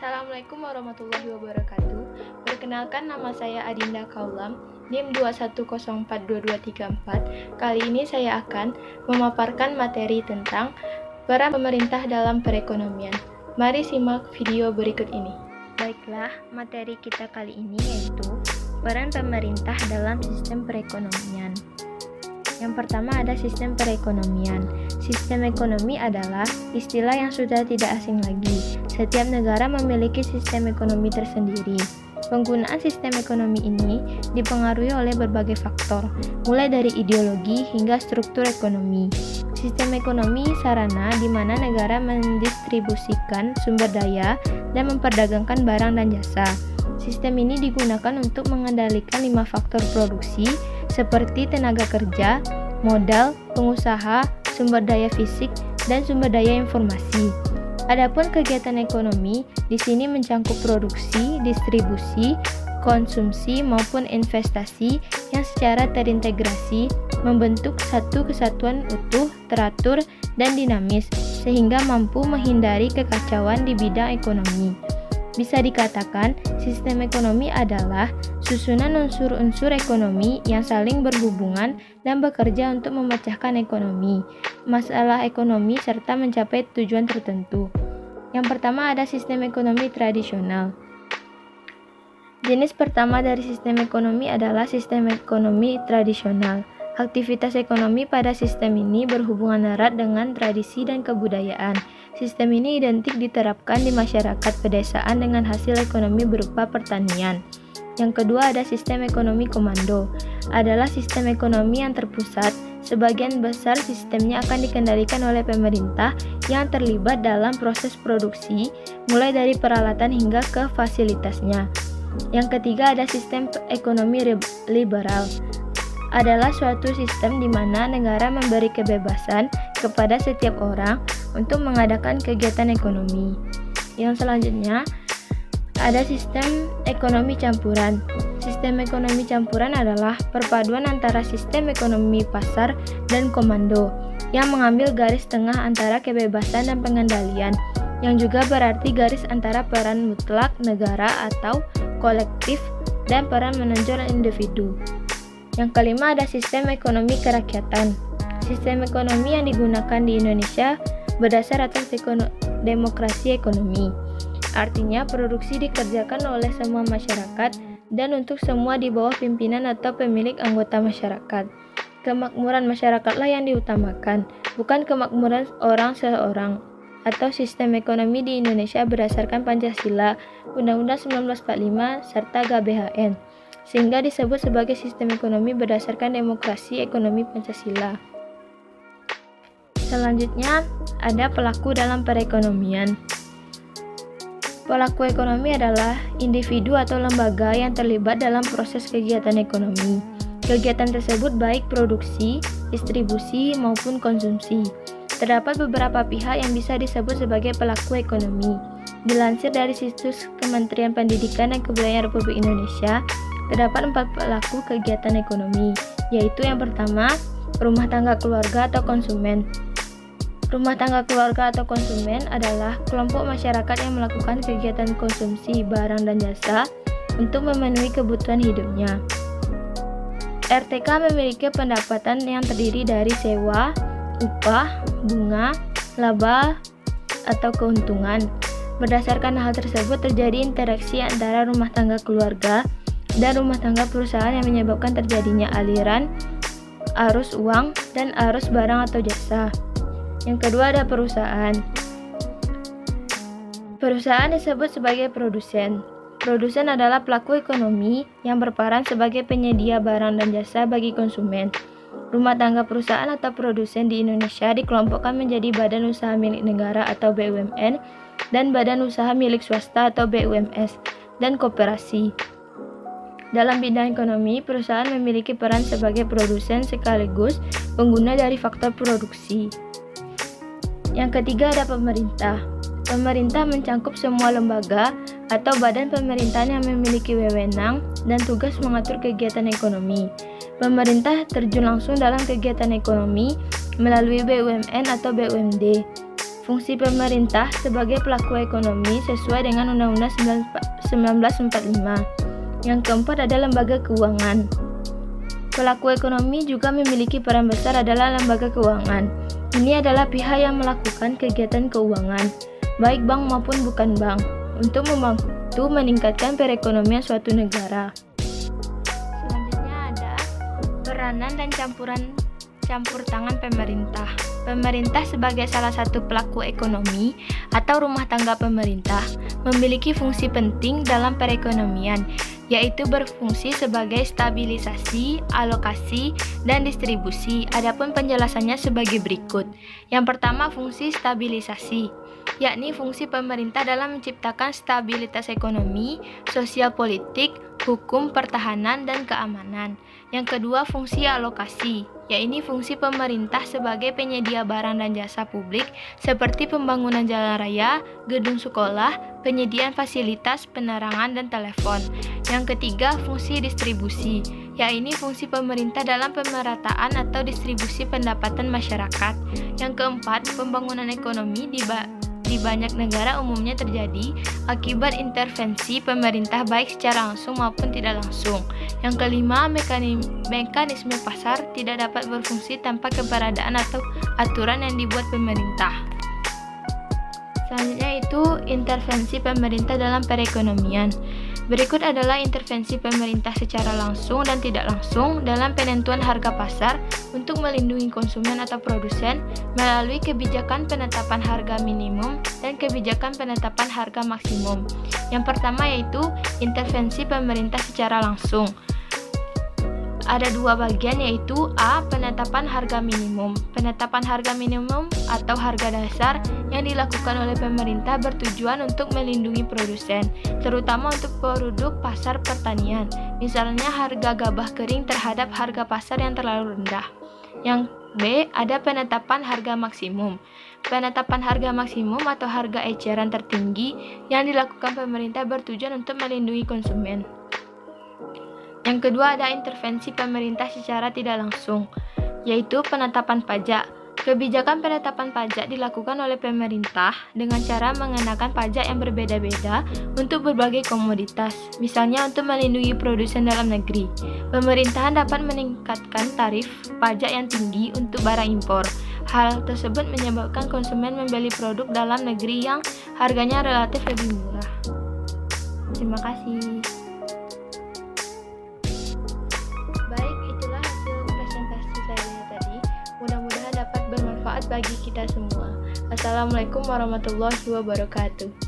Assalamualaikum warahmatullahi wabarakatuh. Perkenalkan, nama saya Adinda Kaulam, NIM 2104223. Kali ini saya akan memaparkan materi tentang peran pemerintah dalam perekonomian. Mari simak video berikut ini. Baiklah, materi kita kali ini yaitu peran pemerintah dalam sistem perekonomian. Yang pertama ada sistem perekonomian. Sistem ekonomi adalah istilah yang sudah tidak asing lagi. Setiap negara memiliki sistem ekonomi tersendiri. Penggunaan sistem ekonomi ini dipengaruhi oleh berbagai faktor, mulai dari ideologi hingga struktur ekonomi. Sistem ekonomi sarana di mana negara mendistribusikan sumber daya dan memperdagangkan barang dan jasa. Sistem ini digunakan untuk mengendalikan 5 faktor produksi seperti tenaga kerja, modal, pengusaha, sumber daya fisik, dan sumber daya informasi. Adapun kegiatan ekonomi di sini mencakup produksi, distribusi, konsumsi maupun investasi yang secara terintegrasi membentuk satu kesatuan utuh, teratur, dan dinamis sehingga mampu menghindari kekacauan di bidang ekonomi. Bisa dikatakan, sistem ekonomi adalah susunan unsur-unsur ekonomi yang saling berhubungan dan bekerja untuk memecahkan ekonomi, masalah ekonomi, serta mencapai tujuan tertentu. Yang pertama ada sistem ekonomi tradisional. Jenis pertama dari sistem ekonomi adalah sistem ekonomi tradisional. Aktivitas ekonomi pada sistem ini berhubungan erat dengan tradisi dan kebudayaan. Sistem ini identik diterapkan di masyarakat pedesaan dengan hasil ekonomi berupa pertanian. Yang kedua ada sistem ekonomi komando. Adalah sistem ekonomi yang terpusat. Sebagian besar sistemnya akan dikendalikan oleh pemerintah yang terlibat dalam proses produksi, mulai dari peralatan hingga ke fasilitasnya. Yang ketiga ada sistem ekonomi liberal. Adalah suatu sistem di mana negara memberi kebebasan kepada setiap orang untuk mengadakan kegiatan ekonomi. Yang selanjutnya ada sistem ekonomi campuran. Sistem ekonomi campuran adalah perpaduan antara sistem ekonomi pasar dan komando yang mengambil garis tengah antara kebebasan dan pengendalian, yang juga berarti garis antara peran mutlak negara atau kolektif dan peran menonjol individu. Yang kelima ada sistem ekonomi kerakyatan. Sistem ekonomi yang digunakan di Indonesia berdasar atas demokrasi ekonomi. Artinya produksi dikerjakan oleh semua masyarakat dan untuk semua di bawah pimpinan atau pemilik anggota masyarakat. Kemakmuran masyarakatlah yang diutamakan, bukan kemakmuran orang seorang. Atau sistem ekonomi di Indonesia berdasarkan Pancasila, Undang-Undang 1945, serta GBHN. Sehingga disebut sebagai sistem ekonomi berdasarkan demokrasi ekonomi Pancasila. Selanjutnya, ada pelaku dalam perekonomian. Pelaku ekonomi adalah individu atau lembaga yang terlibat dalam proses kegiatan ekonomi. Kegiatan tersebut baik produksi, distribusi, maupun konsumsi. Terdapat beberapa pihak yang bisa disebut sebagai pelaku ekonomi. Dilansir dari situs Kementerian Pendidikan dan Kebudayaan Republik Indonesia, terdapat 4 pelaku kegiatan ekonomi, yaitu yang pertama, rumah tangga keluarga atau konsumen. Rumah tangga keluarga atau konsumen adalah kelompok masyarakat yang melakukan kegiatan konsumsi barang dan jasa untuk memenuhi kebutuhan hidupnya. RTK memiliki pendapatan yang terdiri dari sewa, upah, bunga, laba, atau keuntungan. Berdasarkan hal tersebut terjadi interaksi antara rumah tangga keluarga dan rumah tangga perusahaan yang menyebabkan terjadinya aliran arus uang dan arus barang atau jasa. Yang kedua ada perusahaan. Perusahaan disebut sebagai produsen. Produsen adalah pelaku ekonomi yang berperan sebagai penyedia barang dan jasa bagi konsumen. Rumah tangga perusahaan atau produsen di Indonesia dikelompokkan menjadi badan usaha milik negara atau BUMN dan badan usaha milik swasta atau BUMS dan koperasi. Dalam bidang ekonomi, perusahaan memiliki peran sebagai produsen sekaligus pengguna dari faktor produksi. Yang ketiga ada pemerintah. Pemerintah mencakup semua lembaga atau badan pemerintahan yang memiliki wewenang dan tugas mengatur kegiatan ekonomi. Pemerintah terjun langsung dalam kegiatan ekonomi melalui BUMN atau BUMD. Fungsi pemerintah sebagai pelaku ekonomi sesuai dengan Undang-Undang 1945. Yang keempat adalah lembaga keuangan. Pelaku ekonomi juga memiliki peran besar adalah lembaga keuangan. Ini adalah pihak yang melakukan kegiatan keuangan, baik bank maupun bukan bank, untuk membantu meningkatkan perekonomian suatu negara. Selanjutnya ada peranan dan campur tangan pemerintah. Pemerintah sebagai salah satu pelaku ekonomi atau rumah tangga pemerintah memiliki fungsi penting dalam perekonomian, yaitu berfungsi sebagai stabilisasi, alokasi, dan distribusi. Adapun penjelasannya sebagai berikut. Yang pertama, fungsi stabilisasi, yakni fungsi pemerintah dalam menciptakan stabilitas ekonomi, sosial politik, hukum, pertahanan, dan keamanan. Yang kedua, fungsi alokasi, yakni fungsi pemerintah sebagai penyedia barang dan jasa publik seperti pembangunan jalan raya, gedung sekolah, penyediaan fasilitas penerangan dan telepon. Yang ketiga, fungsi distribusi, yakni fungsi pemerintah dalam pemerataan atau distribusi pendapatan masyarakat. Yang keempat, pembangunan ekonomi di banyak negara umumnya terjadi akibat intervensi pemerintah baik secara langsung maupun tidak langsung. Yang kelima, mekanisme pasar tidak dapat berfungsi tanpa keberadaan atau aturan yang dibuat pemerintah. Selanjutnya itu intervensi pemerintah dalam perekonomian. Berikut adalah intervensi pemerintah secara langsung dan tidak langsung dalam penentuan harga pasar untuk melindungi konsumen atau produsen melalui kebijakan penetapan harga minimum dan kebijakan penetapan harga maksimum. Yang pertama yaitu intervensi pemerintah secara langsung. Ada dua bagian yaitu A. Penetapan harga minimum. Penetapan harga minimum atau harga dasar yang dilakukan oleh pemerintah bertujuan untuk melindungi produsen, terutama untuk produk pasar pertanian. Misalnya harga gabah kering terhadap harga pasar yang terlalu rendah. Yang B. Ada penetapan harga maksimum. Penetapan harga maksimum atau harga eceran tertinggi yang dilakukan pemerintah bertujuan untuk melindungi konsumen. Yang kedua ada intervensi pemerintah secara tidak langsung, yaitu penetapan pajak. Kebijakan penetapan pajak dilakukan oleh pemerintah dengan cara mengenakan pajak yang berbeda-beda untuk berbagai komoditas, misalnya untuk melindungi produsen dalam negeri. Pemerintahan dapat meningkatkan tarif pajak yang tinggi untuk barang impor. Hal tersebut menyebabkan konsumen membeli produk dalam negeri yang harganya relatif lebih murah. Terima kasih. Mudah-mudahan dapat bermanfaat bagi kita semua. Assalamualaikum warahmatullahi wabarakatuh.